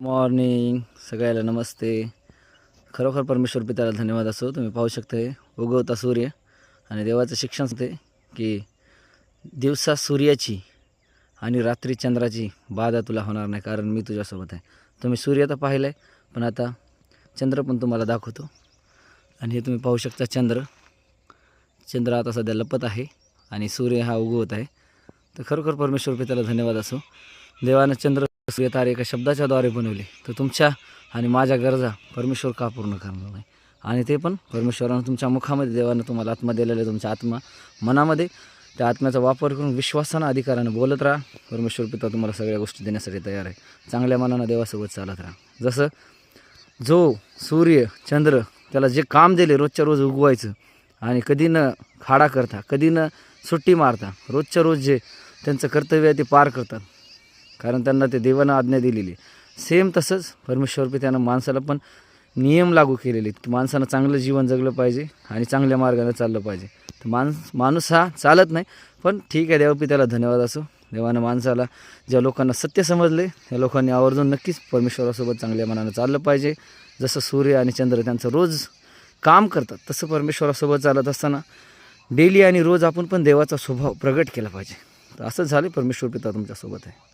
Morning सगळ्याला नमस्ते. खरोखर परमेश्वर पित्याला धन्यवाद असो. तुम्ही पाहू शकता उगवता सूर्य आणि देवाचं शिक्षण होते की दिवसा सूर्याची आणि रात्री चंद्राची बाधा तुला होणार नाही, कारण मी तुझ्यासोबत आहे. तुम्ही सूर्य तर पाहिलं आहे, पण आता चंद्र पण तुम्हाला दाखवतो. आणि हे तुम्ही पाहू शकता चंद्र आता सध्या लपत आहे आणि सूर्य हा उगवत आहे. तर खरोखर परमेश्वर पित्याला धन्यवाद असो. देवानं चंद्र सूर्य तारे एका शब्दाच्याद्वारे बनवले, तर तुमच्या आणि माझ्या गरजा परमेश्वर का पूर्ण करणार नाही. आणि ते पण परमेश्वरानं तुमच्या मुखामध्ये, देवानं तुम्हाला आत्मा दिलेला आहे, तुमच्या मनामध्ये त्या आत्म्याचा वापर करून विश्वासानं अधिकारानं बोलत राहा. परमेश्वर पिता तुम्हाला सगळ्या गोष्टी देण्यासाठी तयार आहे. चांगल्या मनानं देवासोबत चालत राहा. जसं जो सूर्य चंद्र त्याला जे काम दिले रोजच्या रोज उगवायचं, आणि कधी न खाडा करता, कधी न सुट्टी मारता, रोजच्या रोज जे त्यांचं कर्तव्य आहे ते पार करतात, कारण त्यांना ते देवानं आज्ञा दिलेली. सेम तसंच परमेश्वर पित्यानं माणसाला पण नियम लागू केलेले आहेत की माणसानं चांगलं जीवन जगलं पाहिजे आणि चांगल्या मार्गाने चाललं पाहिजे. तर माणूस हा चालत नाही, पण ठीक आहे, देवपित्याला धन्यवाद असो. देवानं माणसाला, ज्या लोकांना सत्य समजले त्या लोकांनी आवर्जून नक्कीच परमेश्वरासोबत चांगल्या मनानं चाललं पाहिजे. जसं सूर्य आणि चंद्र त्यांचं रोज काम करतात, तसं परमेश्वरासोबत चालत असताना डेली आणि रोज आपण पण देवाचा स्वभाव प्रगट केला पाहिजे. तर असंच झाले, परमेश्वर पिता तुमच्यासोबत आहे.